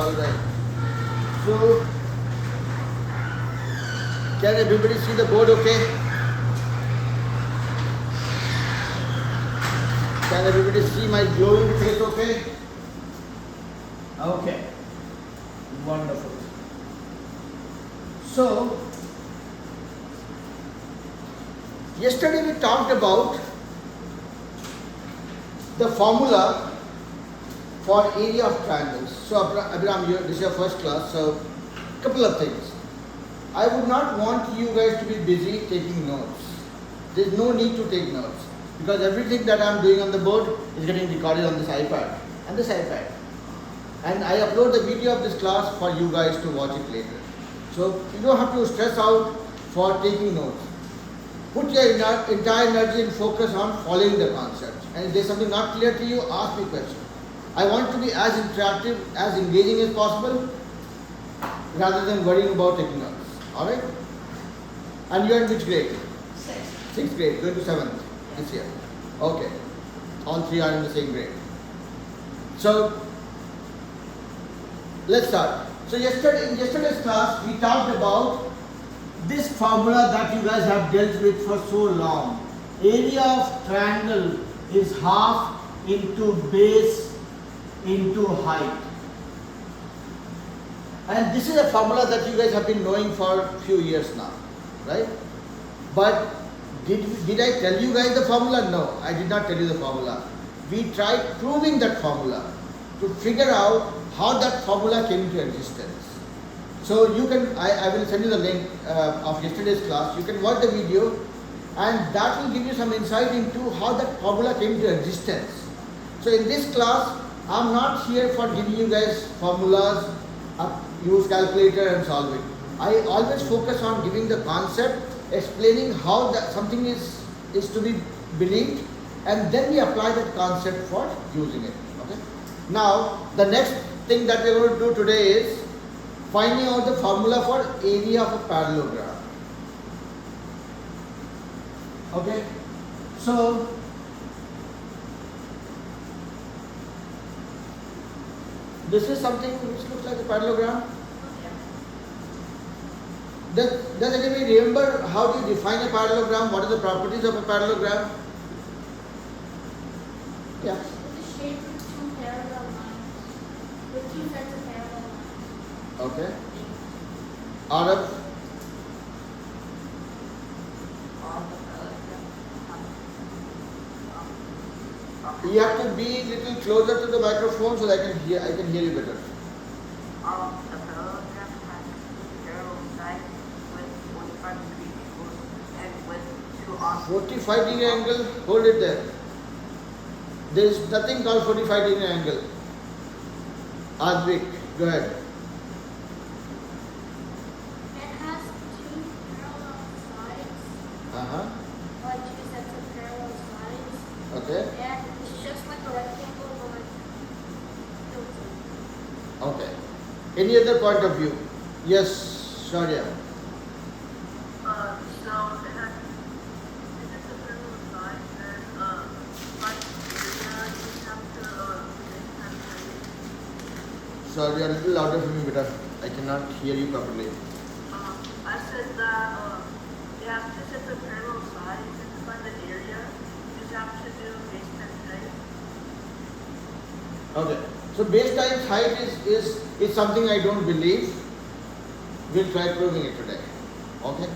Alright. So, can everybody see the board okay? Can everybody see my glowing face okay? Okay. Wonderful. So, yesterday we talked about the formula for area of triangles. So, Abhiram, this is your first class, so couple of things. I would not want you guys to be busy taking notes. There is no need to take notes because everything that I am doing on the board is getting recorded on this iPad and this iPad. And I upload the video of this class for you guys to watch it later. So you don't have to stress out for taking notes. Put your entire energy and focus on following the concept. And if there's something not clear to you, ask me questions. I want to be as interactive, as engaging as possible, rather than worrying about taking notes. Alright? And you are in which grade? 6th grade, going to 7th this year. Okay. All three are in the same grade. So, let's start. So in yesterday's class, we talked about this formula that you guys have dealt with for so long. Area of triangle is half into base into height. And this is a formula that you guys have been knowing for a few years now, right? But did I tell you guys the formula? No, I did not tell you the formula. We tried proving that formula to figure out how that formula came into existence. So you can, I will send you the link of yesterday's class. You can watch the video and that will give you some insight into how that formula came into existence. So in this class, I'm not here for giving you guys formulas, use calculator and solve it. I always focus on giving the concept, explaining how that something is to be believed, and then we apply that concept for using it. Okay. Now the next thing that we're going to do today is finding out the formula for area of a parallelogram. Okay. So this is something which looks like a parallelogram. Does anybody remember how do you define a parallelogram? What are the properties of a parallelogram? Yeah. It's a shape with two parallel lines, with two sets of parallel lines. Okay. Arab? You have to be a little closer to the microphone so that I can hear you better. The parallelogram has parallel sides with 45 degree angles and with two opposite. 45 degree angle, hold it there. There is nothing called 45 degree angle. Advik, go ahead. It has two parallel sides, like two sets of parallel sides. Okay. And it's just like a rectangle, but like tilted. Okay. Any other point of view? Yes, Sharia. So it has this is the parallel side and like area you have to Sorry, a little louder for me, better. I cannot hear you properly. I said that you have two sets of parallel sides and to find the area you just have to do base times height. Okay. So base times height is something I don't believe. We'll try proving it today. Okay.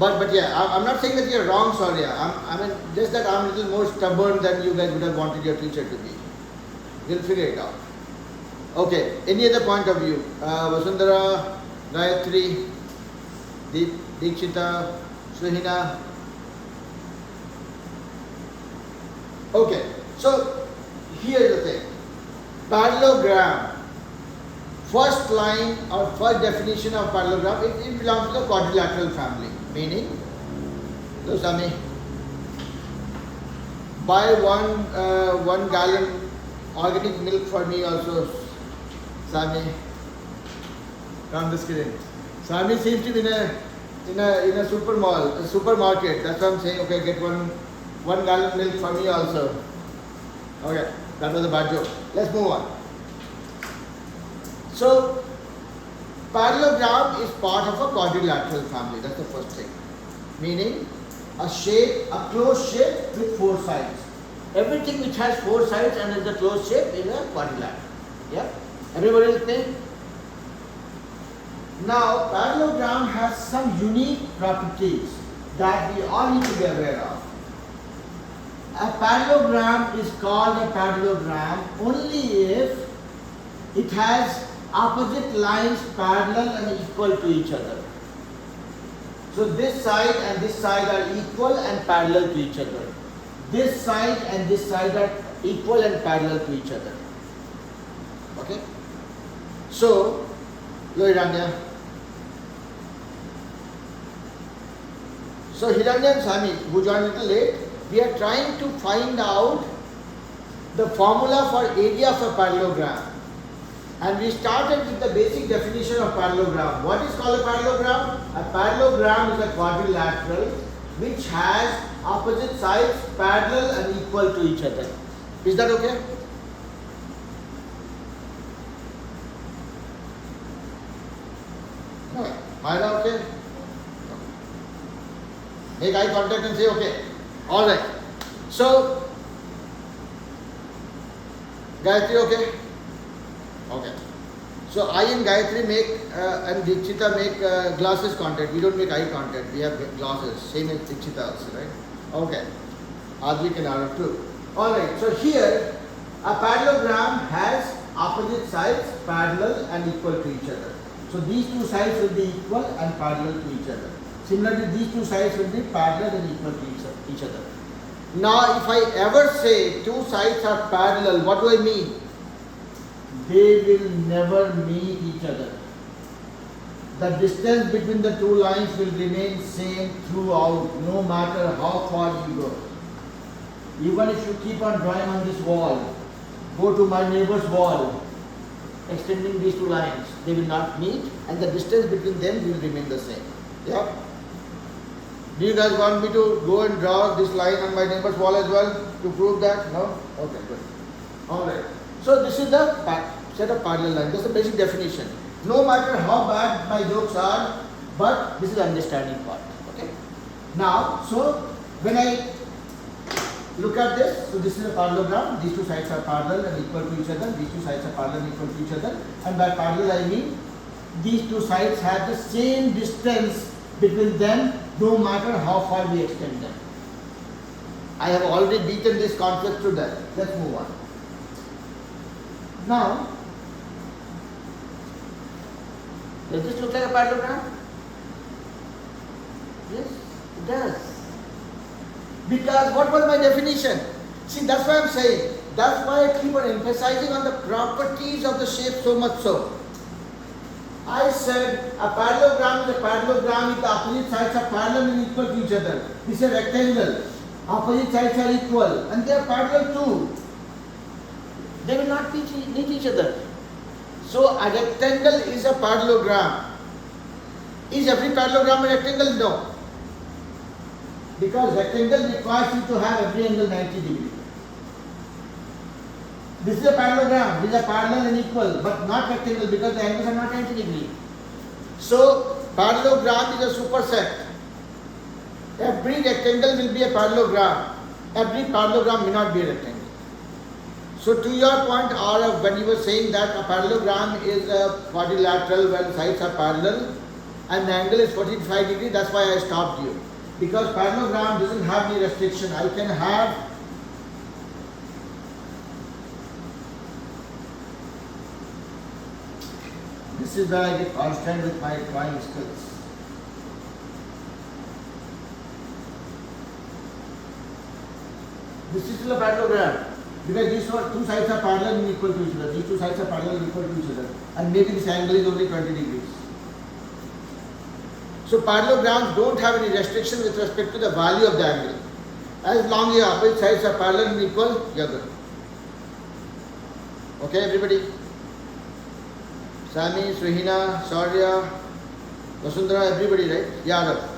But yeah, I'm not saying that you're wrong, Sharia. I mean just that I'm a little more stubborn than you guys would have wanted your teacher to be. We'll figure it out. Okay. Any other point of view? Vasundhara, Gayatri, Dikshita, Suhina. Okay. So here's the thing. Parallelogram. First line or first definition of parallelogram, it belongs to the quadrilateral family. Meaning, so Sami, buy 1 gallon organic milk for me also. Sami, I'm just kidding. Sami seems to be in a supermarket. That's what I'm saying. Okay, get one gallon milk for me also. Okay, that was a bad joke. Let's move on. So parallelogram is part of a quadrilateral family. That's the first thing. Meaning a shape, a closed shape with four sides. Everything which has four sides and is a closed shape is a quadrilateral. Yeah? Everybody is playing? Now parallelogram has some unique properties that we all need to be aware of. A parallelogram is called a parallelogram only if it has opposite lines parallel and equal to each other. So this side and this side are equal and parallel to each other. This side and this side are equal and parallel to each other. Okay? So, Hiranya. So Hiranya and Sami, who joined a little late, we are trying to find out the formula for area of a parallelogram. And we started with the basic definition of parallelogram. What is called a parallelogram? A parallelogram is a quadrilateral which has opposite sides parallel and equal to each other. Is that okay? No. Myra, okay? Make eye contact and say okay. Alright. So, Gayatri, okay? Okay. So I and Gayatri make and Dikshita make glasses contact. We don't make eye contact. We have glasses. Same as Dikshita also, right? Okay. Advik and Arav too. Alright. So here a parallelogram has opposite sides parallel and equal to each other. So these two sides will be equal and parallel to each other. Similarly, these two sides will be parallel and equal to each other. Now, if I ever say two sides are parallel, what do I mean? They will never meet each other. The distance between the two lines will remain same throughout, no matter how far you go. Even if you keep on drawing on this wall, go to my neighbor's wall, extending these two lines, they will not meet and the distance between them will remain the same. Yeah? Do you guys want me to go and draw this line on my neighbor's wall as well to prove that? No? Okay, good. Alright. So this is the set of parallel lines. That's the basic definition. No matter how bad my jokes are, but this is the understanding part. Okay? Now, so when I look at this, so this is a parallelogram. These two sides are parallel and equal to each other. These two sides are parallel and equal to each other. And by parallel I mean these two sides have the same distance between them, no matter how far we extend them. I have already beaten this concept to death. Let's move on. Now, does this look like a parallelogram? Yes, it does. Because what was my definition? See, that's why I'm saying. That's why I keep on emphasizing on the properties of the shape so much so. I said a parallelogram is a parallelogram if the opposite sides are parallel and equal to each other. This is a rectangle. Opposite sides are equal and they are parallel too. They will not meet each other. So a rectangle is a parallelogram. Is every parallelogram a rectangle? No. Because rectangle requires you to have every angle 90 degrees. This is a parallelogram. These are parallel and equal, but not rectangle because the angles are not 90 degrees. So parallelogram is a superset. Every rectangle will be a parallelogram. Every parallelogram may not be a rectangle. So to your point, Arav, when you were saying that a parallelogram is a quadrilateral where the sides are parallel and the angle is 45 degrees, that's why I stopped you. Because parallelogram doesn't have any restriction. I can have this is where I get constant with my drawing skills. This is still a parallelogram because these two sides are parallel and equal to each other. These two sides are parallel and equal to each other. And maybe this angle is only 20 degrees. So parallelograms don't have any restriction with respect to the value of the angle. As long as the opposite sides are parallel and equal, you are good. Okay, everybody? Sami, Suhina, Saurya, Vasundhara, everybody, right? Yeah, Arav.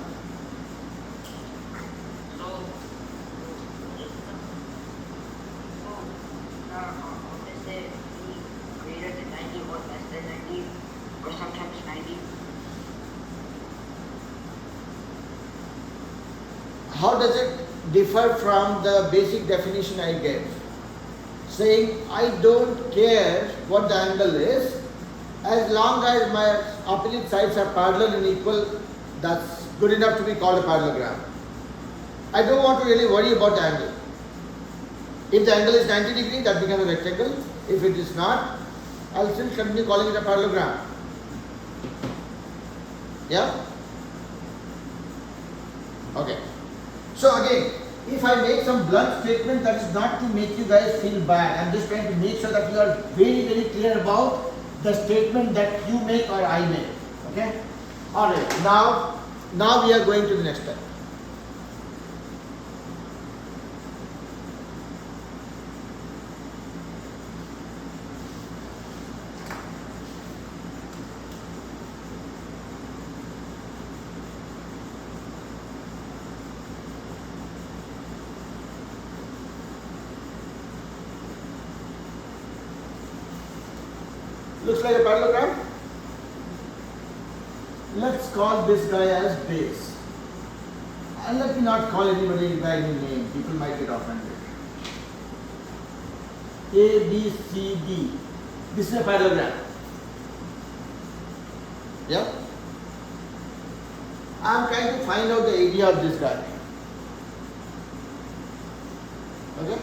Let's say b greater than 90 or less than 90 how does it differ from the basic definition I gave? Saying I don't care what the angle is, as long as my opposite sides are parallel and equal, that's good enough to be called a parallelogram. I don't want to really worry about the angle. If the angle is 90 degrees, that becomes a rectangle. If it is not, I'll still continue calling it a parallelogram. Yeah? Okay. So again, if I make some blunt statement, that is not to make you guys feel bad. I'm just trying to make sure that you are very, very clear about the statement that you make or I make. Okay? Alright, now we are going to the next step. Looks like a parallelogram. Let's call this guy as base. And let me not call anybody by any name. People might get offended. A, B, C, D. This is a parallelogram. Yeah? I am trying to find out the area of this guy. Okay?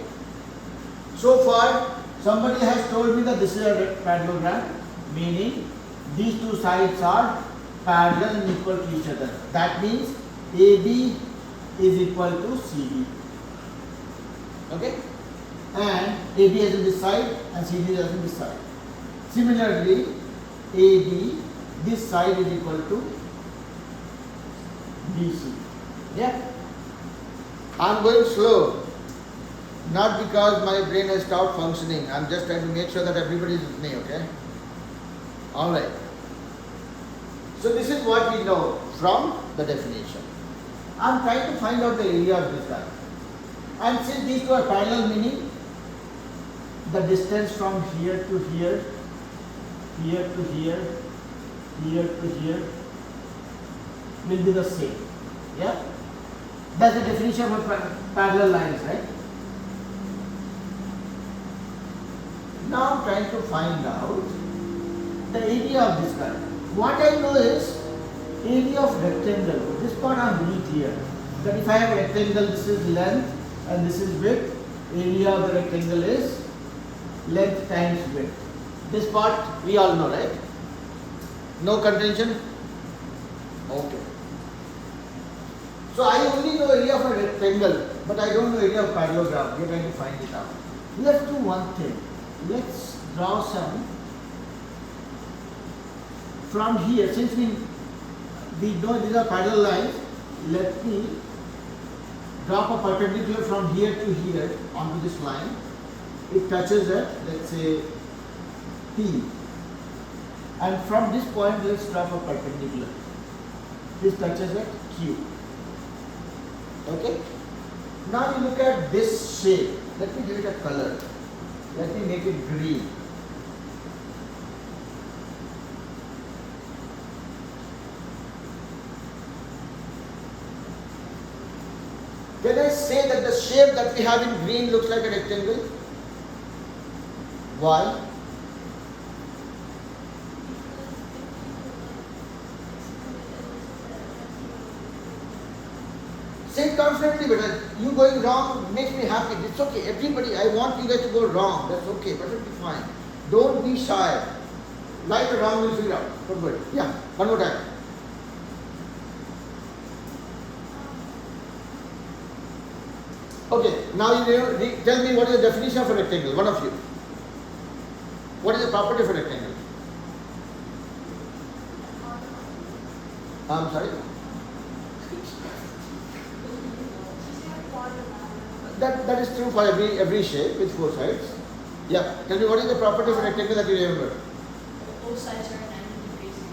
So far, somebody has told me that this is a parallelogram, meaning these two sides are parallel and equal to each other. That means AB is equal to CD. Okay? And AB is on this side and CD is on this side. Similarly, AB, this side is equal to BC. Yeah? I am going slow. Not because my brain has stopped functioning. I'm just trying to make sure that everybody is with me, okay? Alright. So this is what we know from the definition. I'm trying to find out the area of this guy. And since these two are parallel, meaning the distance from here to here, here to here, here to here will be the same. Yeah? That's the definition of parallel lines, right? Now I'm trying to find out the area of this guy. What I know is area of rectangle. This part I am really clear. That if I have a rectangle, this is length and this is width. Area of the rectangle is length times width. This part we all know, right? No contention? Okay. So I only know area of a rectangle, but I don't know area of parallelogram. We are trying to find it out. Let's do one thing. Let's draw some from here. Since we know these are parallel lines, let me drop a perpendicular from here to here onto this line. It touches at, let's say, P. And from this point, let's drop a perpendicular. This touches at Q. Okay? Now you look at this shape. Let me give it a color. Let me make it green. Can I say that the shape that we have in green looks like a rectangle? Why? Say confidently, but you going wrong makes me happy. It's okay. Everybody, I want you guys to go wrong. That's okay. Perfectly fine. Don't be shy. Right or wrong, we'll figure out. Don't worry. Yeah, one more time. Okay, now you tell me what is the definition of a rectangle, one of you. What is the property of a rectangle? I'm sorry? That is true for every shape with four sides. Yeah, tell me what is the property of a rectangle that you remember? Both sides are 90 degrees.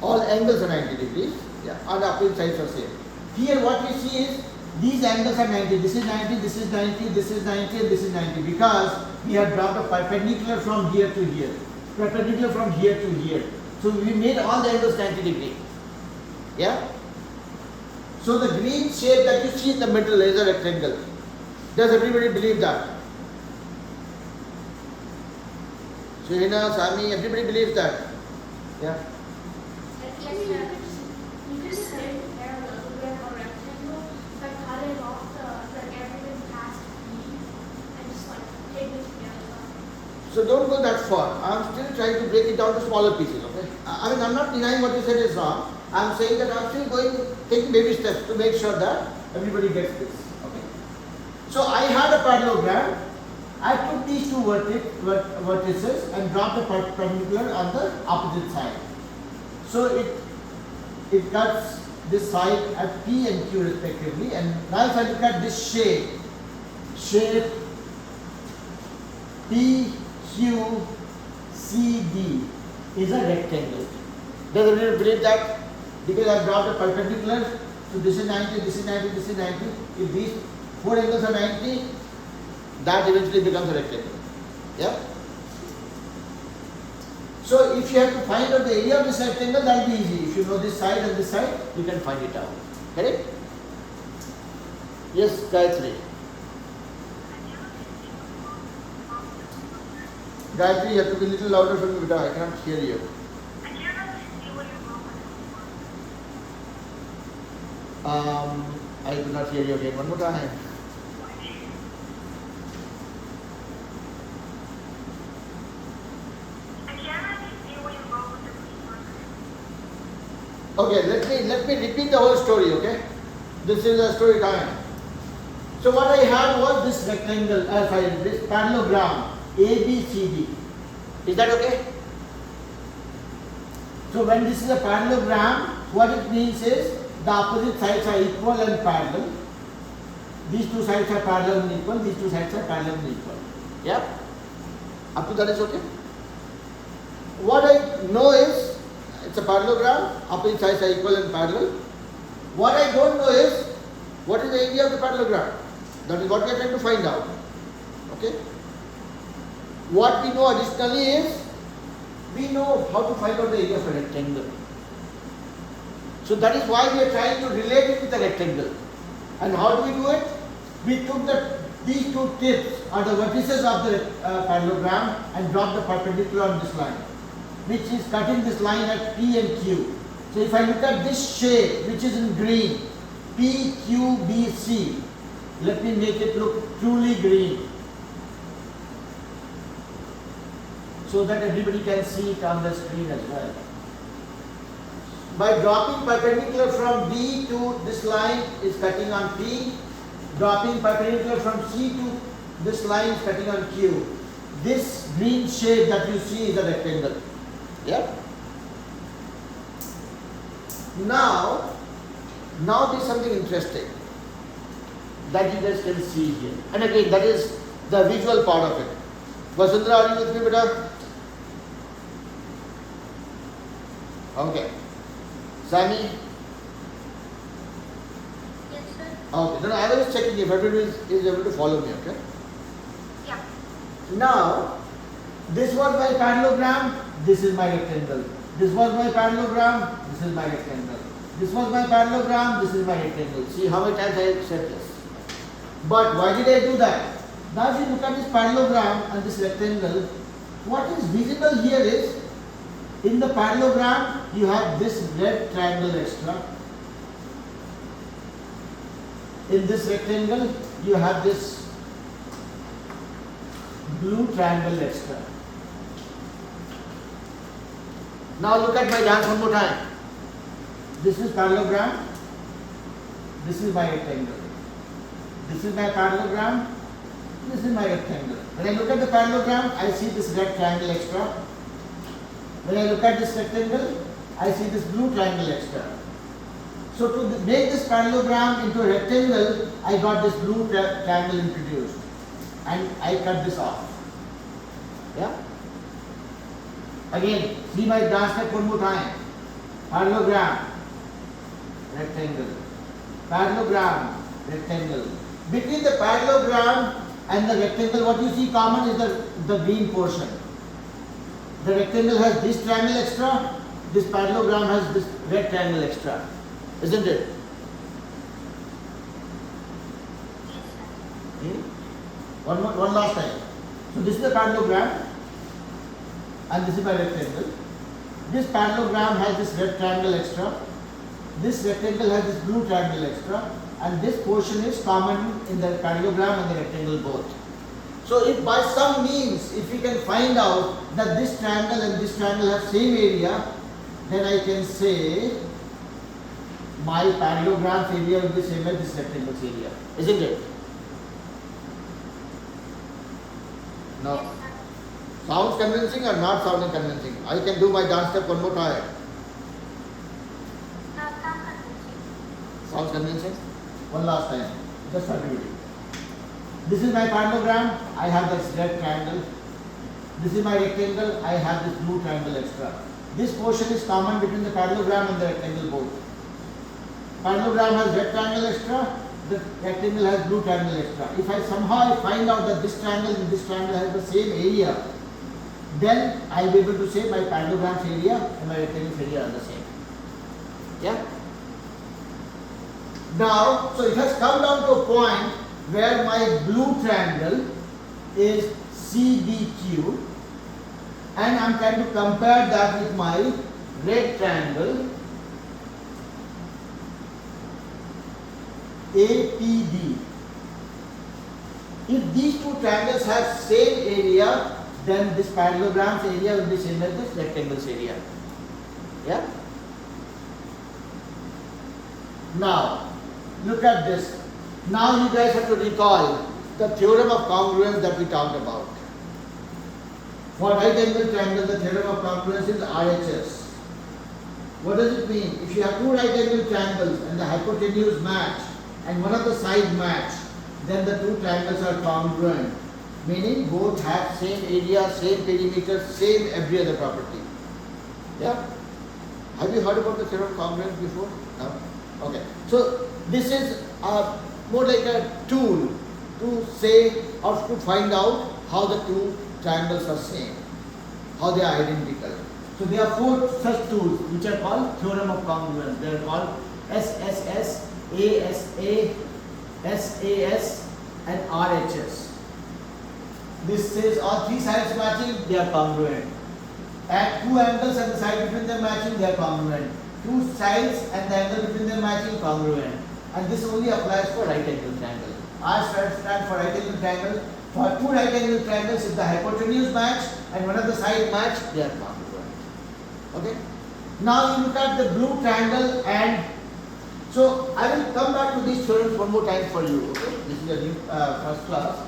All angles are 90 degrees. Yeah, and opposite sides are same. Here what we see is these angles are 90, this is 90, this is 90, this is 90 and this is 90 because we have dropped a perpendicular from here to here, perpendicular from here to here. So we made all the angles 90 degree. Yeah? So the green shape that you see in the middle is a rectangle. Does everybody believe that? Shahina, Sami, everybody believes that? Yeah. Yes, sir. You just say parallelogram or rectangle by cutting off like everything past B and just like take it together. So don't go that far. I'm still trying to break it down to smaller pieces, okay? I mean, I'm not denying what you said is wrong. I'm saying that I'm still taking baby steps to make sure that everybody gets this, okay? So I had a parallelogram. I took these two vertices and dropped the perpendicular on the opposite side. So it cuts this side at P and Q respectively. And now if I look at this shape P, Q, C, D is a rectangle. Does everyone believe that? Because I dropped a perpendicular, so this is 90, this is 90, this is 90. If these four angles are 90, that eventually becomes a rectangle. Yeah? So if you have to find out the area of this rectangle, that will be easy. If you know this side and this side, you can find it out. Correct? Yes, Gayatri. Gayatri, you have to be a little louder for me because I cannot hear you. I do not hear you again. One more time. Okay, let me repeat the whole story, okay? This is a story time. So what I had was this rectangle, this parallelogram, ABCD. Is that okay? So when this is a parallelogram, what it means is the opposite sides are equal and parallel. These two sides are parallel and equal, these two sides are parallel and equal. Yeah? Up to that is okay? What I know is, it's a parallelogram, opposite sides are equal and parallel. What I don't know is, what is the area of the parallelogram? That is what we are trying to find out. Okay? What we know additionally is, we know how to find out the area of a rectangle. So that is why we are trying to relate it with a rectangle. And how do we do it? We took these two tips or the vertices of the parallelogram and dropped the perpendicular on this line, which is cutting this line at P and Q. So if I look at this shape, which is in green, P, Q, B, C, let me make it look truly green, so that everybody can see it on the screen as well. By dropping perpendicular from B to this line is cutting on P, dropping perpendicular from C to this line is cutting on Q. This green shape that you see is a rectangle. Yeah? Now there's something interesting that you guys can see here. And again, that is the visual part of it. Vasundhara, are you with me, beta? Okay. Sami? Yes, sir. Okay. No, I was checking if everybody is able to follow me, okay? Yeah. Now, this was my parallelogram, this is my rectangle. This was my parallelogram, this is my rectangle. This was my parallelogram, this is my rectangle. See how many times I said this. But why did I do that? Now if you look at this parallelogram and this rectangle, what is visible here is, in the parallelogram, you have this red triangle extra. In this rectangle, you have this blue triangle extra. Now look at my dance one more time. This is parallelogram. This is my rectangle. This is my parallelogram. This is my rectangle. When I look at the parallelogram, I see this red triangle extra. When I look at this rectangle, I see this blue triangle extra. So to make this parallelogram into a rectangle, I got this blue triangle introduced. And I cut this off. Yeah? Again, see my dance step one more time. Parallelogram, rectangle. Parallelogram, rectangle. Between the parallelogram and the rectangle, what you see common is the green portion. The rectangle has this triangle extra, this parallelogram has this red triangle extra, isn't it? One last time. So this is the parallelogram and this is my rectangle. This parallelogram has this red triangle extra. This rectangle has this blue triangle extra, and this portion is common in the parallelogram and the rectangle both. So if by some means, if we can find out that this triangle and this triangle have same area, then I can say my parallelogram's area will be same as this rectangle's area, isn't it? No. Yes, sir. Sounds convincing or not sounding convincing? I can do my dance step one more time. No, it's not convincing. Sounds convincing? One last time. Just for beauty. This is my parallelogram. I have this red triangle. This is my rectangle. I have this blue triangle extra. This portion is common between the parallelogram and the rectangle both. Parallelogram has red triangle extra. The rectangle has blue triangle extra. If I somehow find out that this triangle and this triangle has the same area, then I will be able to say my parallelogram's area and my rectangle's area are the same. Yeah? Now, so it has come down to a point where my blue triangle is CBQ, and I am trying to compare that with my red triangle APD. If these two triangles have same area, then this parallelogram's area will be same as this rectangle's area. Yeah? Now, look at this. Now you guys have to recall the theorem of congruence that we talked about. For right angle triangle, the theorem of congruence is RHS. What does it mean? If you have two right angle triangles and the hypotenuse match and one of the side match, then the two triangles are congruent, meaning both have same area, same perimeter, same every other property. Yeah? Have you heard about the theorem of congruence before? No? Okay. So this is more like a tool to say or to find out how the two triangles are same, how they are identical. So there are four such tools which are called theorem of congruence. They are called SSS, ASA, SAS and RHS. This says all three sides matching, they are congruent. At two angles and the side between them matching, they are congruent. Two sides and the angle between them matching, congruent. And this only applies for right angle triangle. R stands for right angle triangle. For two right angle triangles, if the hypotenuse match and one of the side match, they are congruent. Okay? Now you look at the blue triangle, and so I will come back to these theorems one more time for you. Okay? This is a new first class.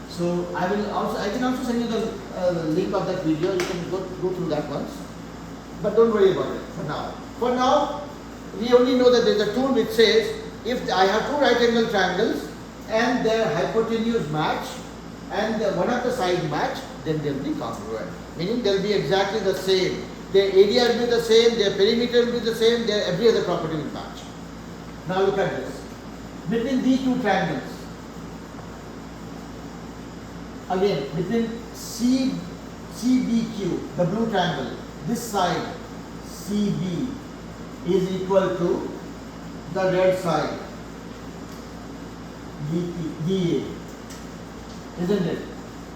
So I can also send you the link of that video. You can go through that once. But don't worry about it for now. For now, we only know that there is a tool which says if I have two right angle triangles and their hypotenuse match and one of the side match, then they will be congruent. Meaning they will be exactly the same. Their area will be the same, their perimeter will be the same, their every other property will match. Now look at this. Between these two triangles, again between CBQ, the blue triangle, this side CB is equal to the red side DA, isn't it?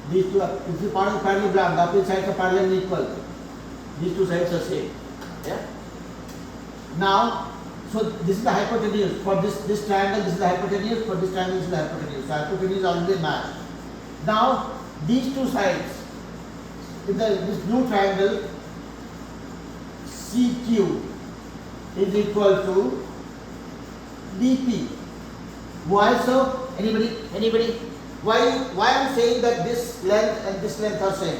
These two are, this is part of the parallelogram, the opposite sides are parallel and equal. These two sides are same. Yeah? Now, so this is the hypotenuse. For this triangle, this is the hypotenuse. For this triangle, this is the hypotenuse. So hypotenuse already matched. Now, these two sides, in this blue triangle, CQ is equal to DP. Why so? Anybody? Why I'm saying that this length and this length are same?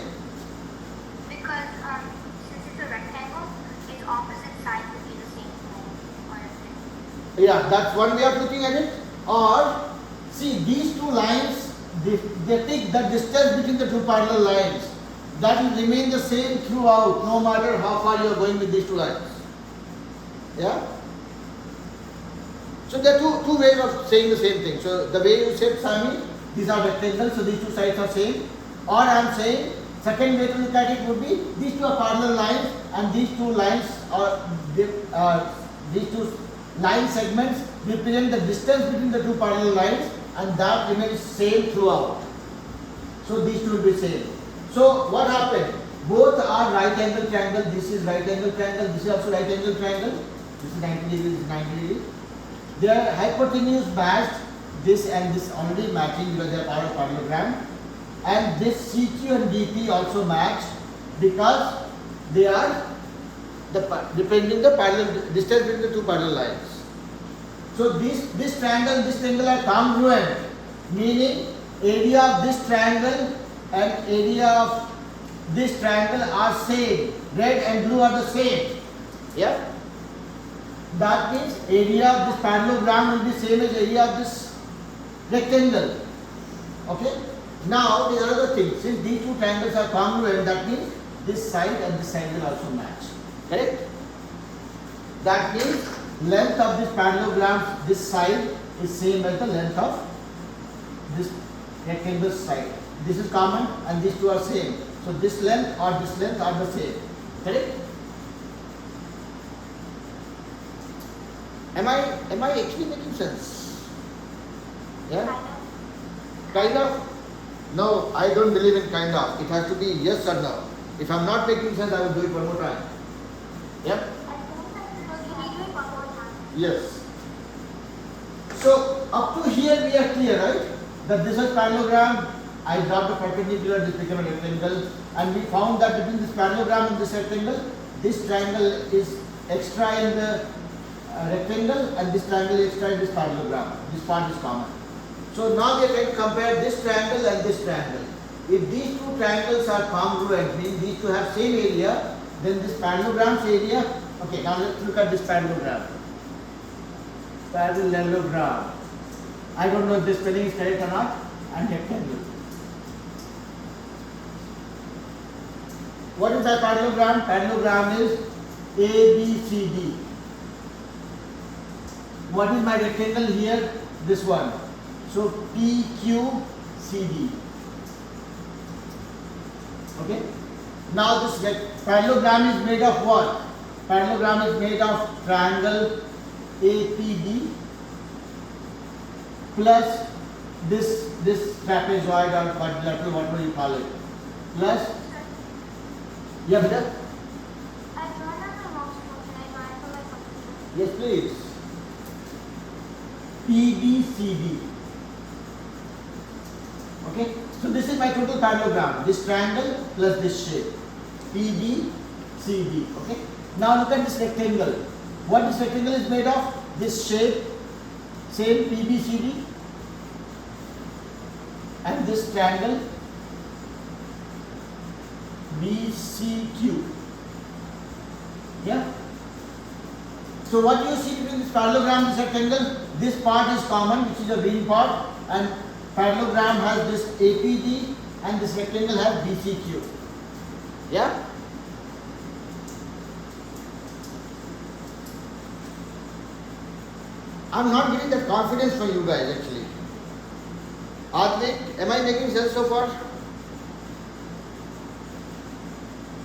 Because since it's a rectangle, its opposite side would be the same. Yeah, that's one way of looking at it. Or, see, these two lines, they take the distance between the two parallel lines. That will remain the same throughout, no matter how far you are going with these two lines. Yeah? So there are two ways of saying the same thing. So the way you said, Sami, these are rectangles, so these two sides are same. Or I am saying, second way to look at it would be, these two are parallel lines, and these two lines are these two line segments represent the distance between the two parallel lines, and that remains same throughout. So these two will be same. So what happened? Both are right angle triangle. This is right angle triangle. This is also right angle triangle. This is 90 degrees. This is 90 degrees. Their hypotenuse matched. This and this already matching because they are part of parallelogram. And this CQ and DP also matched because they are depending the parallel distance between the two parallel lines. So this triangle are congruent, meaning area of this triangle and area of this triangle are same. Red and blue are the same. Yeah. That means area of this parallelogram will be same as area of this rectangle. Okay. Now the other thing, since these two triangles are congruent, that means this side and this side will also match. Correct? That means length of this parallelogram, this side is same as the length of this rectangle side. This is common and these two are same. So this length or this length are the same. Correct? Am I actually making sense? Yeah? Kind of? No, I don't believe in kind of. It has to be yes or no. If I'm not making sense, I will do it one more time. Yeah? Yes. So up to here we are clear, right? That this is parallelogram. I dropped a perpendicular, this became a rectangle, and we found that between this parallelogram and this rectangle, this triangle is extra in the rectangle, and this triangle is extra in this parallelogram. This part is common. So now we are trying to compare this triangle and this triangle. If these two triangles are congruent, meaning these two have same area, then this parallelogram's area. Okay, now let's look at this parallelogram. Parallelogram. I don't know if this spelling is correct or not. And rectangle. What is that parallelogram? Parallelogram is ABCD. What is my rectangle here? This one. So PQCD. Okay. Now this parallelogram is made of what? Parallelogram is made of triangle APD plus this trapezoid or quadrilateral, whatever you call it, plus yeah, better? Yes, please. PBCD. Okay, so this is my total parallelogram. This triangle plus this shape. PBCD. Okay. Now look at this rectangle. What this rectangle is made of? This shape, same PBCD, and this triangle BCQ. Yeah. So what do you see between this parallelogram and this rectangle? This part is common, which is the green part, and parallelogram has this APD and this rectangle has BCQ. Yeah. I'm not getting that confidence from you guys actually. Advik, am I making sense so far?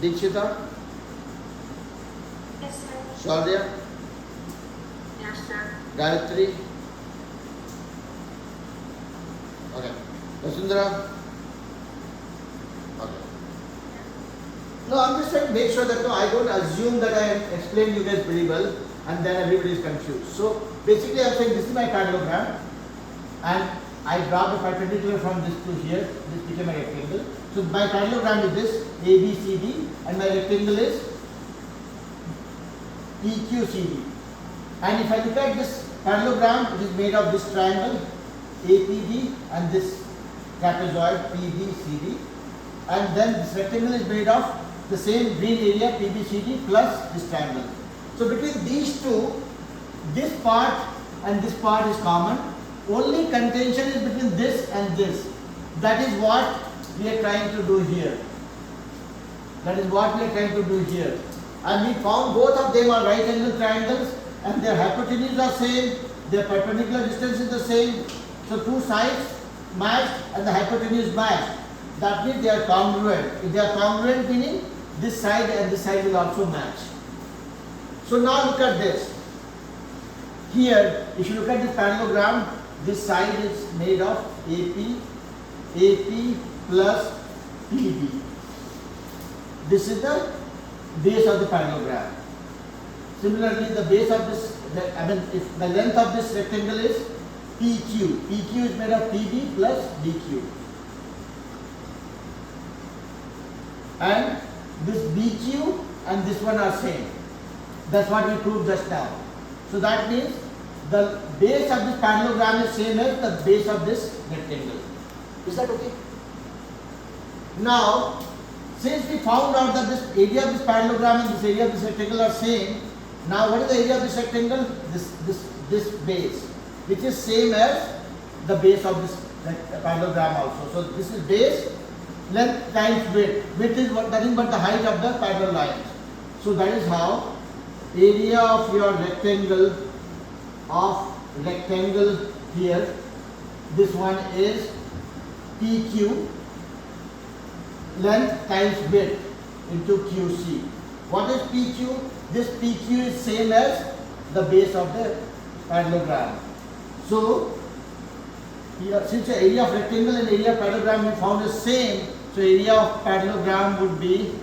Dikshita? Yes, sir. Shaurya? Yes, sir. Gayatri? Okay. Vasundhara? Okay. No, I'm just trying to make sure that no, I don't assume that I explained you guys very well and then everybody is confused. So basically I'm saying this is my parallelogram and I draw the perpendicular from this to here. This became a rectangle. So my parallelogram is this ABCD and my rectangle is PQCD. And if I look at this parallelogram, it is made of this triangle APD and this trapezoid PBCD, and then this rectangle is made of the same green area PBCD plus this triangle. So between these two, this part and this part is common. Only contention is between this and this. That is what we are trying to do here. That is what we are trying to do here. And we found both of them are right angle triangles and their hypotenuse are same, their perpendicular distance is the same. So two sides matched and the hypotenuse matched. That means they are congruent. If they are congruent, meaning this side and this side will also match. So now look at this. Here, if you look at this parallelogram, this side is made of AP, AP, plus PB. This is the base of the parallelogram. Similarly, the base of this, if the length of this rectangle is PQ. PQ is made of PB plus BQ. And this BQ and this one are same. That's what we proved just now. So that means the base of this parallelogram is same as the base of this rectangle. Is that okay? Now, since we found out that this area of this parallelogram and this area of this rectangle are same, now what is the area of this rectangle? This base, which is same as the base of this parallelogram also. So this is base, length times width. Width is nothing but the height of the parallel lines. So that is how area of your rectangle here, this one is PQ, length times width into QC. What is PQ? This PQ is same as the base of the parallelogram. So here, since the area of rectangle and area of parallelogram we found is same, so area of parallelogram would be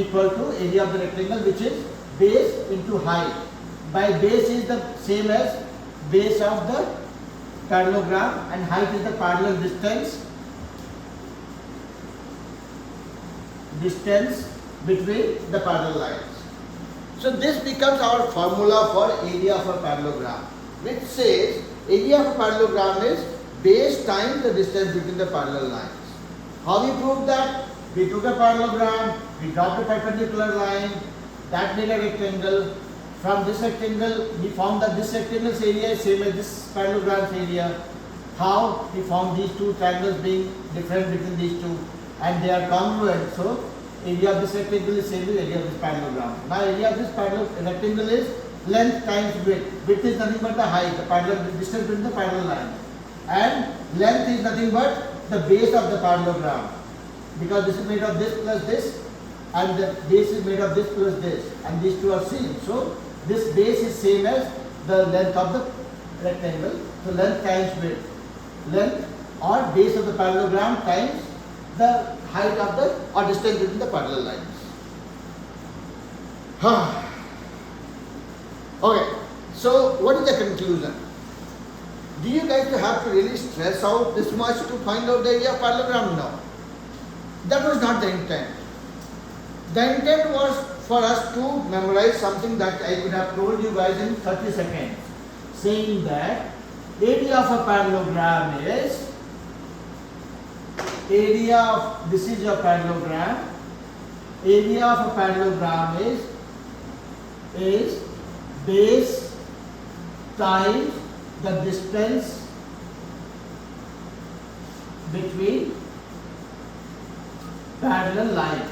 equal to area of the rectangle, which is base into height. By base is the same as base of the parallelogram and height is the parallel distance between the parallel lines. So this becomes our formula for area of a parallelogram, which says area of a parallelogram is base times the distance between the parallel lines. How we proved that? We took a parallelogram, we dropped a perpendicular line, that made a rectangle. From this rectangle, we found that this rectangle's area is same as this parallelogram's area. How? We found these two triangles being different between these two, and they are congruent. So area of this rectangle is same as area of this parallelogram. Now area of this rectangle is length times width. Width is nothing but the height, the parallel distance between the parallel lines, and length is nothing but the base of the parallelogram, because this is made of this plus this, and the base is made of this plus this, and these two are same. So this base is same as the length of the rectangle. So length times width, length or base of the parallelogram times the height of the or distance between the parallel lines. Okay, so what is the conclusion? Do you guys have to really stress out this much to find out the area of parallelogram? No. That was not the intent. The intent was for us to memorize something that I could have told you guys in 30 seconds, saying that area of a parallelogram is area of, this is your parallelogram, area of a parallelogram is base times the distance between parallel lines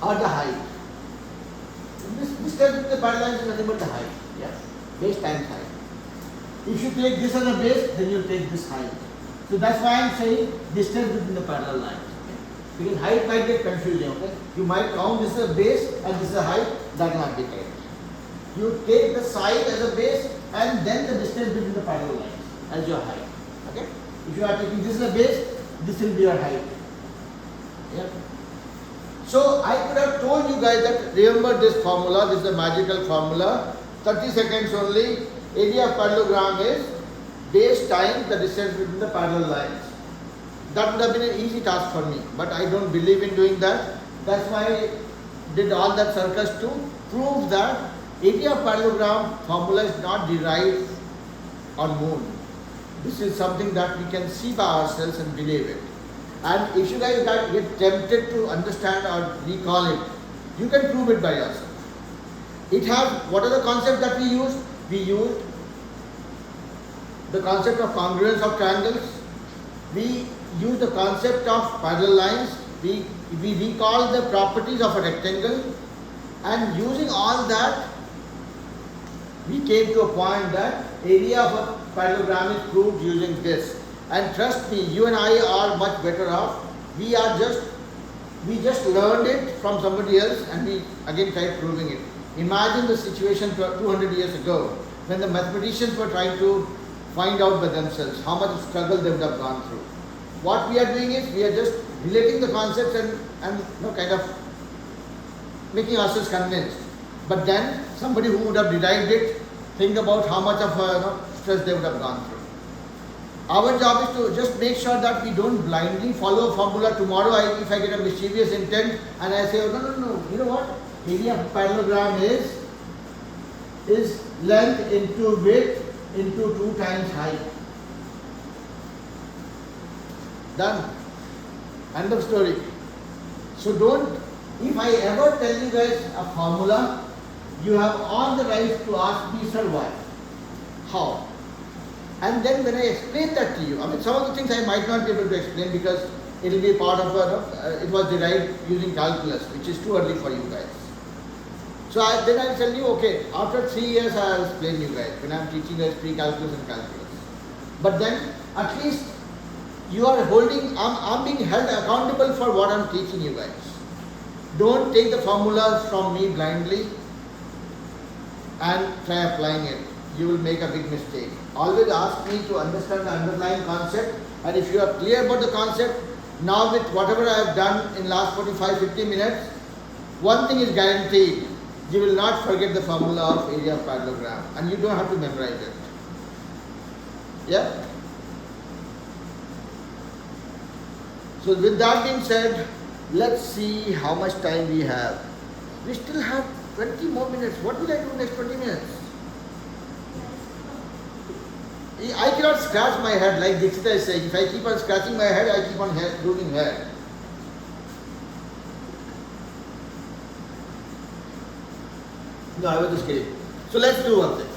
or the height. This distance between the parallel lines is nothing but the height. Yes, base times height. If you take this as a base, then you take this height. So that's why I am saying distance between the parallel lines. Okay? Because height might get confusing. Okay? You might count this as a base and this is a height. That will not be correct. You take the side as a base and then the distance between the parallel lines as your height. Okay? If you are taking this as a base, this will be your height. Yeah. So I could have told you guys that remember this formula. This is a magical formula. 30 seconds only. Area of parallelogram is base times the distance between the parallel lines. That would have been an easy task for me, but I don't believe in doing that. That's why I did all that circus to prove that area of parallelogram formula is not derived on moon. This is something that we can see by ourselves and believe it. And if you guys get tempted to understand or recall it, you can prove it by yourself. It has, what are the concepts that we used? We used the concept of congruence of triangles. We used the concept of parallel lines. We recall the properties of a rectangle. And using all that, we came to a point that area of a parallelogram is proved using this. And trust me, you and I are much better off. We just learned it from somebody else and we again tried proving it. Imagine the situation 200 years ago when the mathematicians were trying to find out by themselves how much struggle they would have gone through. What we are doing is we are just relating the concepts and kind of making ourselves convinced. But then somebody who would have derived it, think about how much of stress they would have gone through. Our job is to just make sure that we don't blindly follow a formula. Tomorrow, if I get a mischievous intent and I say, oh, no, you know what? Area of parallelogram is length into width into 2 times height. Done. End of story. So if I ever tell you guys a formula, you have all the right to ask me, sir, why? How? And then when I explain that to you, I mean, some of the things I might not be able to explain because it will be part of it was derived using calculus, which is too early for you guys. So then I'll tell you, okay, after 3 years I'll explain you guys when I'm teaching guys pre-calculus and calculus. But then at least you are I'm being held accountable for what I'm teaching you guys. Don't take the formulas from me blindly and try applying it. You will make a big mistake. Always ask me to understand the underlying concept, and if you are clear about the concept, now with whatever I have done in last 45-50 minutes, one thing is guaranteed. You will not forget the formula of area of parallelogram, and you don't have to memorize it. Yeah? So with that being said, let's see how much time we have. We still have 20 more minutes. What will I do next 20 minutes? I cannot scratch my head like Dixita is saying. If I keep on scratching my head, I keep on losing hair. No, I was just kidding. So let's do one thing.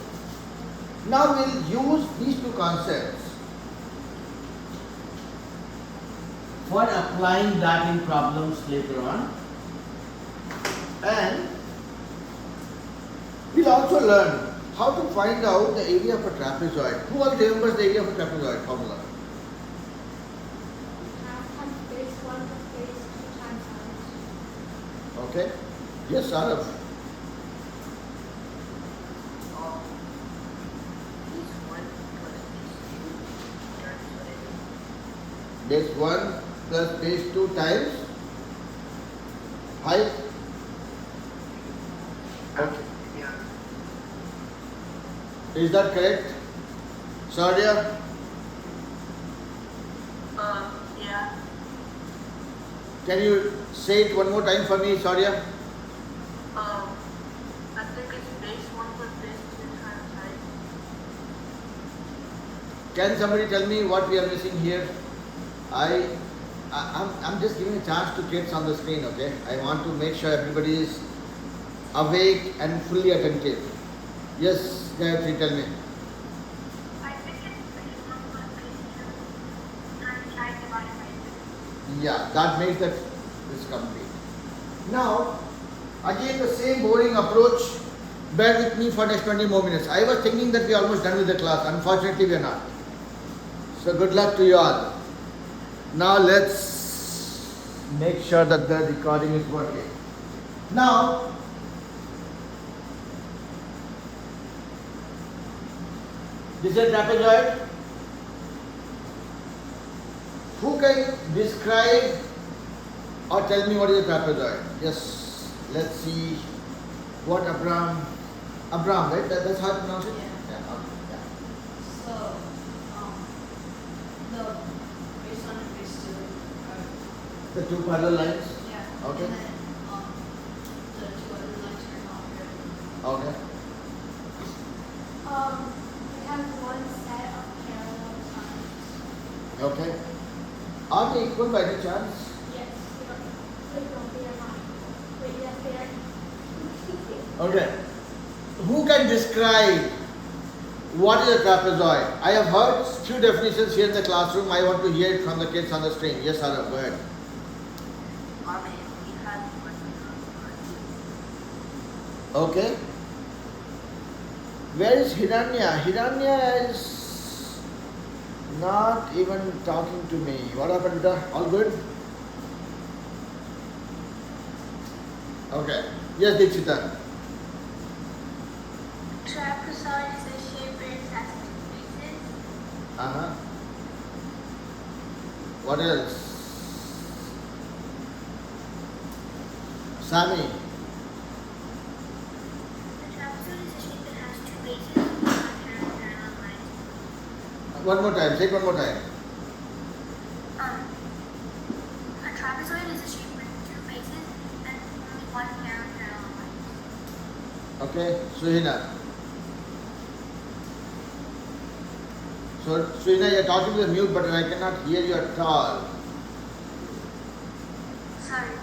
Now we'll use these two concepts for applying that in problems later on. And we'll also learn how to find out the area of a trapezoid. Who all remembers the area of a trapezoid formula? Half times base 1 plus base 2 times height. Okay. Yes, Arav. Base 1 plus base 2 times height. Okay. Is that correct? Sadia? Yeah. Can you say it one more time for me, Sadia? I think it's base 1 plus base 2 times height. Can somebody tell me what we are missing here? I'm just giving a chance to kids on the screen, okay? I want to make sure everybody is awake and fully attentive. Yes, Gayatri, tell me. I think it's base 1 plus base 2 times height divided by 2. Yeah, that makes this complete. Now, again the same boring approach. Bear with me for next 20 more minutes. I was thinking that we are almost done with the class. Unfortunately, we are not. So good luck to you all. Now let's make sure that the recording is working. Now, this is a trapezoid. Who can describe or tell me what is a trapezoid? Yes, let's see what Abram, right? That's how I pronounce it? Yeah. Okay. So, the base 1 and base 2 are, The two parallel lines? yeah. Okay. And then, the 2 other lines are not good. Okay. We have one set of parallel lines. Okay. Are they equal by any chance? Yes, they don't be a line. Wait, yes, they are. Okay. Who can describe what is a trapezoid? I have heard few definitions here in the classroom. I want to hear it from the kids on the screen. Yes, Arab, go ahead. Mommy, we had Okay. Where is Hiranya? Hiranya is not even talking to me. What happened to her? All good? Okay. Yes, Dikshita. Trapezoid is a shape where it has two faces. Uh-huh. What else? Sammy. The trapezoid is a shape that has two bases and one pair of parallel lines. One more time. Say it one more time. A trapezoid is a shape with two bases and only one pair of parallel lines. Okay. Suhina. So Suhina, you're talking to the mute button. I cannot hear you at all. Sorry,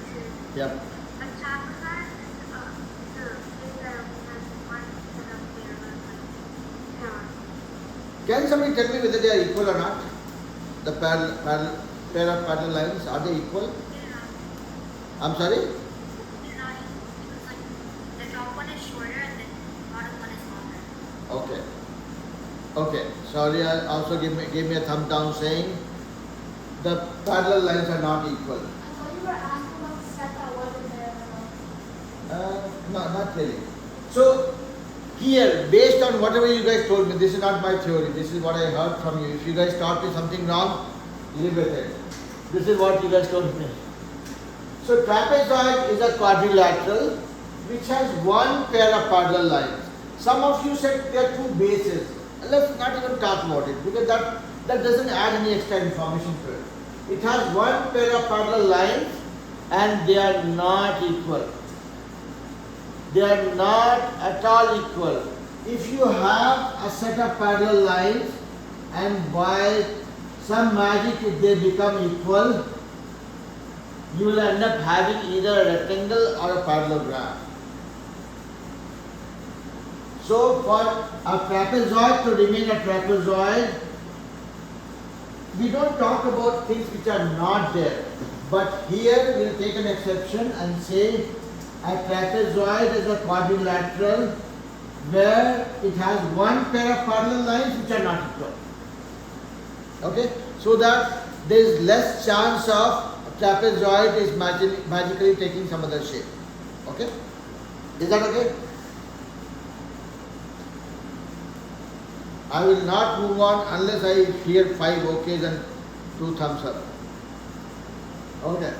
Yep. a trapezoid is the shape that only has one set of parallel lines. Can somebody tell me whether they are equal or not? The pair of parallel lines, are they equal? I'm sorry? They're not equal because like the top one is shorter and the bottom one is longer. Okay. Okay. Sorry, also give me a thumb down saying the parallel lines are not equal. I thought you were asking about the set that wasn't there. No, not really. So here, based on whatever you guys told me, this is not my theory. This is what I heard from you. If you guys taught me something wrong, live with it. This is what you guys told me. So trapezoid is a quadrilateral which has one pair of parallel lines. Some of you said there are two bases. Let's not even talk about it because that doesn't add any extra information to it. It has one pair of parallel lines and they are not equal. They are not at all equal. If you have a set of parallel lines and by some magic if they become equal, you will end up having either a rectangle or a parallelogram. So for a trapezoid to remain a trapezoid, we don't talk about things which are not there. But here we will take an exception and say a trapezoid is a quadrilateral where it has one pair of parallel lines which are not equal. Okay? So that there is less chance of a trapezoid is magically taking some other shape. Okay? Is that okay? I will not move on unless I hear 5 okays and 2 thumbs up. Okay.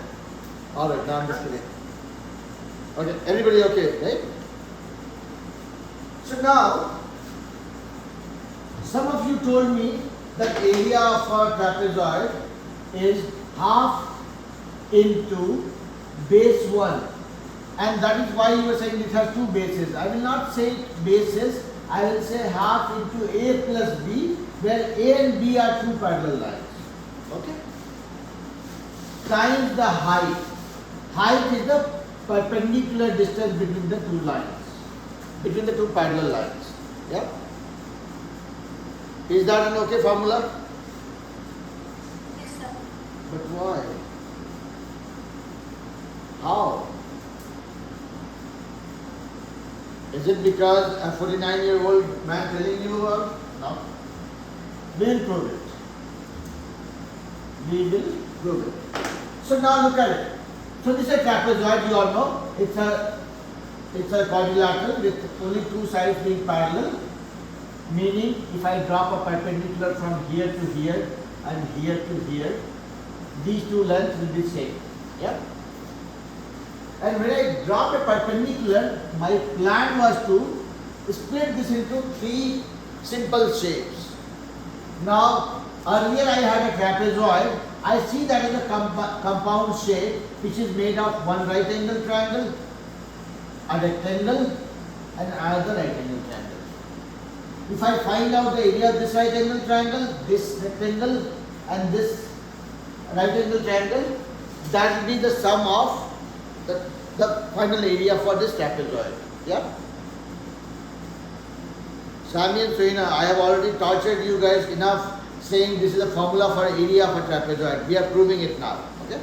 Alright, now I'm just kidding. Okay, everybody okay, right? So now, some of you told me that area of a trapezoid is half into base 1. And that is why you were saying it has two bases. I will not say bases. I will say half into A plus B, where A and B are two parallel lines. Okay? Times the height. Height is the perpendicular distance between the two lines, between the two parallel lines. Yeah? Is that an okay formula? Yes, sir. But why? How? Is it because a 49-year-old man telling you about? No. We will prove it. We will prove it. So now look at it. So this is a trapezoid, you all know. It's a quadrilateral with only two sides being parallel. Meaning if I drop a perpendicular from here to here and here to here, these two lengths will be same. Yeah? And when I dropped a perpendicular, my plan was to split this into three simple shapes. Now, earlier I had a trapezoid. I see that is a compound shape which is made of one right angle triangle, a rectangle, and another right angle triangle. If I find out the area of this right angle triangle, this rectangle, and this right angle triangle, that will be the sum of the final area for this trapezoid. Yeah? Sami and Suhina, I have already tortured you guys enough saying this is a formula for area of a trapezoid. We are proving it now. Okay?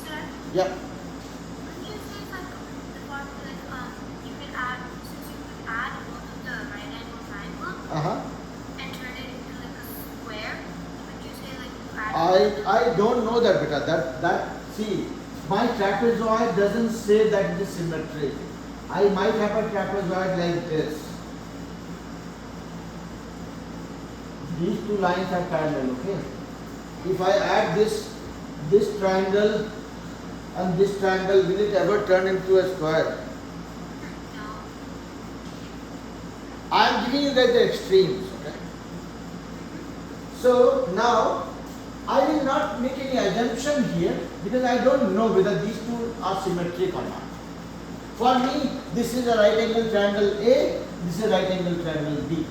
Sir, Yeah. when you say like the formula, like you could add, since you could add both of the right angle triangle and turn it into like a square, would you say like you add? I don't know that, beta. See, my trapezoid doesn't say that it is symmetric. I might have a trapezoid like this. These two lines are parallel, okay? If I add this triangle and this triangle, will it ever turn into a square? No. I am giving you guys the extremes, okay? So now I will not make any assumption here because I don't know whether these two are symmetric or not. For me, this is a right angle triangle A, this is a right angle triangle B.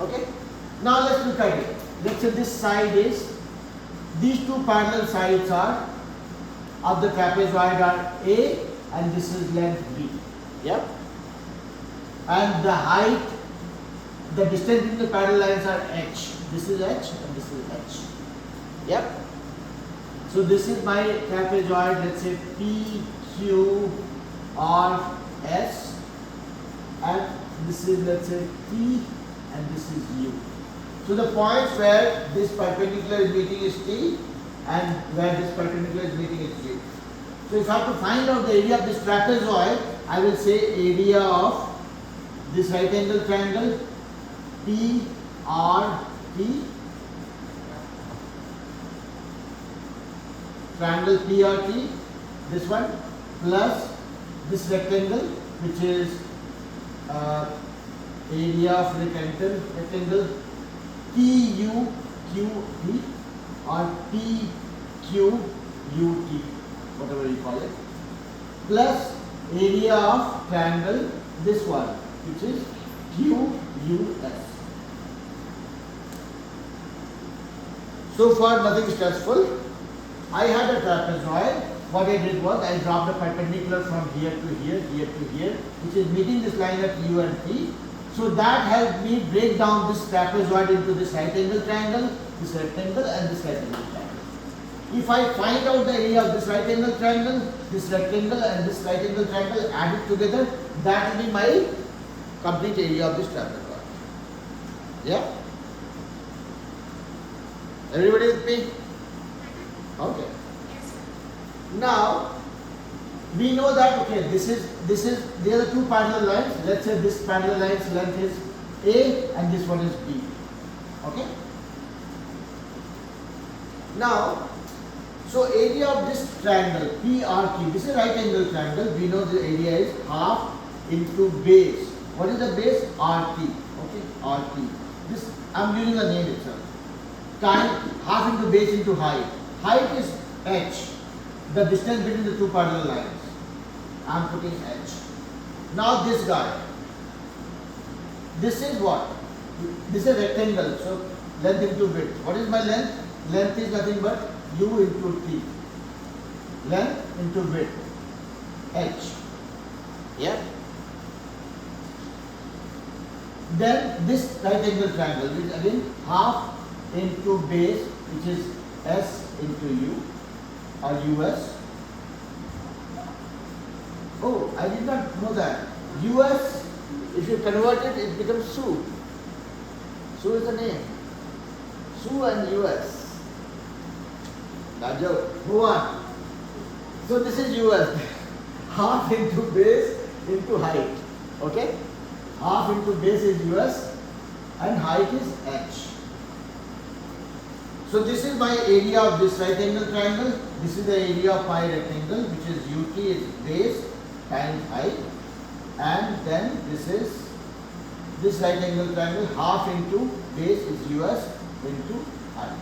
Okay? Now let's look at it. Let's say this side is, these two parallel sides are of the trapezoid are A and this is length B. Yep. And the height, the distance between the parallel lines are H. This is H and this is H. Yep. So this is my trapezoid, let's say P, Q, R, S, and this is, let's say, T and this is U. So the points where this perpendicular is meeting is T and where this perpendicular is meeting is U. So if I have to find out the area of this trapezoid, I will say area of this right angle triangle P, R, T, triangle P, R, T, this one, plus this rectangle which is area of rectangle P, U, Q, T or P, Q, U, T, whatever you call it, plus area of triangle, this one which is Q, U, S. So far nothing stressful. I had a trapezoid. What I did was I dropped a perpendicular from here to here, here to here, which is meeting this line at U and T. So that helped me break down this trapezoid into this right angle triangle, this rectangle and this right angle triangle. If I find out the area of this right angle triangle, this rectangle and this right angle triangle added together, that will be my complete area of this trapezoid. Yeah? Everybody with me? Okay. Yes, sir. Now we know that okay, this is there are two parallel lines. Let's say this parallel line's length is A and this one is B. Okay. Now, so area of this triangle PRQ, this is right angle triangle. We know the area is half into base. What is the base? RT. Okay, RT. This I'm using the name itself. Time half into base into height. Height is H, the distance between the two parallel lines. I am putting H. Now this guy. This is what? This is a rectangle. So length into width. What is my length? Length is nothing but U into T. Length into width. H. Yeah. Then this right angle triangle is again half into base, which is S into U or US. Oh, I did not know that. US, if you convert it, it becomes Su. Su is the name. Su and US. Rajo, move on. So this is US. Half into base into height. Okay? Half into base is US and height is H. So this is my area of this right angle triangle. This is the area of my rectangle, which is UT is base times height, and then this is this right angle triangle. Half into base is US into height.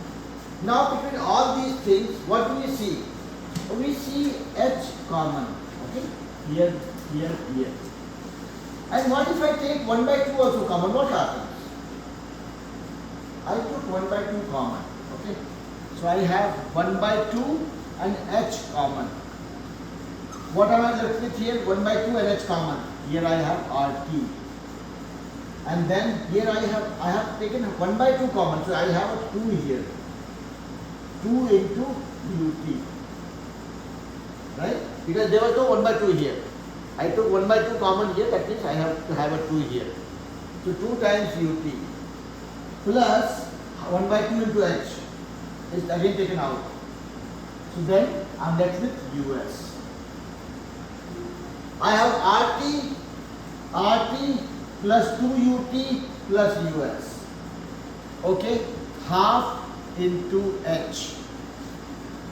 Now between all these things, what do we see? We see H common. Okay, here, here, here. And what if I take 1 by 2 also common? What happens? I took 1 by 2 common. Okay, so I have 1 by 2 and H common. What am I left with here? 1 by 2 and H common. Here I have RT. And then here I have taken 1 by 2 common. So I have a 2 here. 2 into UT. Right? Because there was no 1 by 2 here. I took 1 by 2 common here. That means I have to have a 2 here. So 2 times UT plus 1 by 2 into H is again taken out. So then I am left with US. I have RT plus 2UT plus US. Okay, half into h.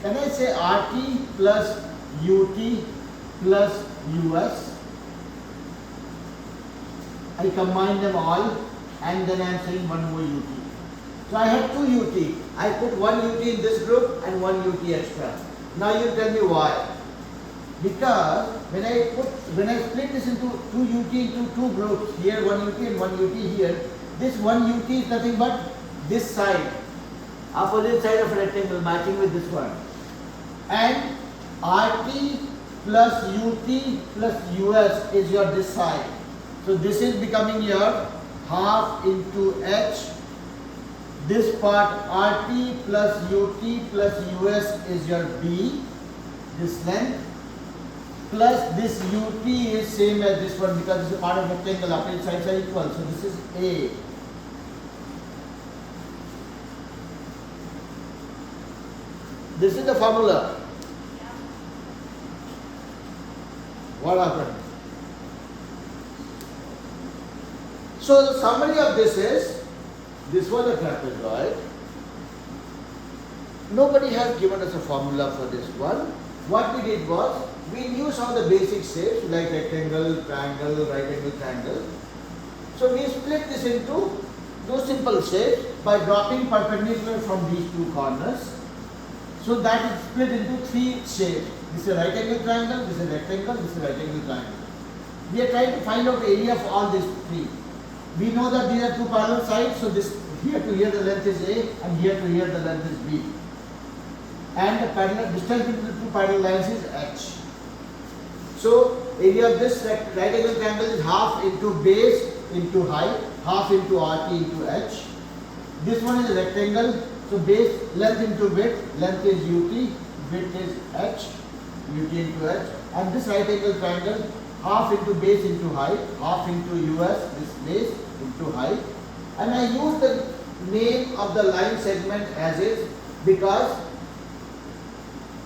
Can I say RT plus UT plus US? I combine them all and then I am saying one more UT. So I had two UT. I put one UT in this group and one UT extra. Now you tell me why. Because when I split this into two UT into two groups, here one UT and one UT here, this one UT is nothing but this side, opposite side of a rectangle matching with this one. And RT plus UT plus US is your this side. So this is becoming your half into H. This part RT plus UT plus US is your B, this length. Plus this UT is same as this one because this is a part of rectangle, opposite sides are equal. So this is A. This is the formula. What happened? So the summary of this is, this was a trapezoid. Nobody has given us a formula for this one. What we did was, we knew some of the basic shapes like rectangle, triangle, right angle triangle. So we split this into those simple shapes by dropping perpendicular from these two corners. So that is split into three shapes. This is a right angle triangle, this is a rectangle, this is a right angle triangle. We are trying to find out the area of all these three. We know that these are two parallel sides, so this here to here the length is A and here to here the length is B. And the parallel distance between the two parallel lines is H. So area of this right angle triangle is half into base into height, half into RT into H. This one is a rectangle, so base length into width, length is UT, width is H, UT into H. And this right angle triangle, half into base into height, half into US, this base into height. And I use the name of the line segment as is because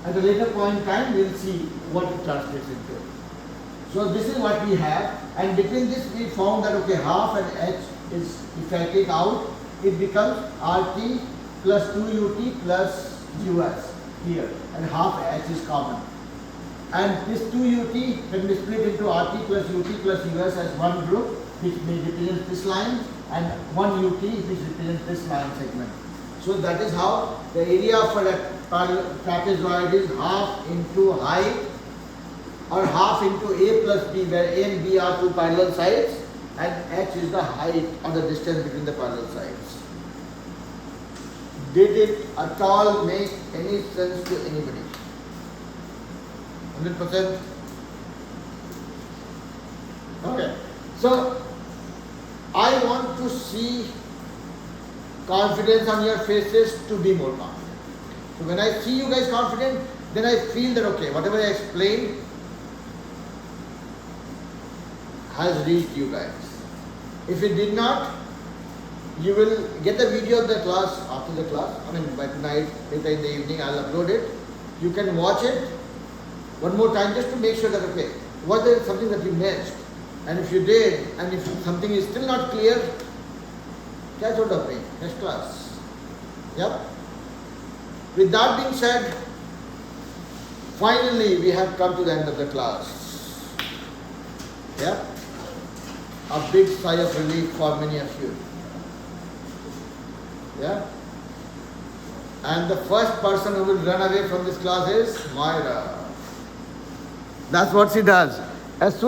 at a later point in time we will see what it translates into. So this is what we have, and between this we found that okay, half and H is, if I take out, it becomes RT plus 2UT plus US here, and half H is common. And this 2UT can be split into RT plus UT plus US as one group, which may represent this line, and one UT which represents this line segment. So that is how the area for a trapezoid is half into height, or half into A plus B, where A and B are two parallel sides, and H is the height or the distance between the parallel sides. Did it at all make any sense to anybody? 100%? Okay. So, I want to see confidence on your faces to be more confident. So when I see you guys confident, then I feel that okay, whatever I explained has reached you guys. If it did not, you will get the video of the class after the class. I mean by tonight, later in the evening, I'll upload it. You can watch it one more time just to make sure that okay, was there something that you missed? And if you did, and if something is still not clear, catch hold of me, next class. Yep. With that being said, finally we have come to the end of the class. Yep. A big sigh of relief for many of you. Yeah. And the first person who will run away from this class is Myra. That's what she does. As soon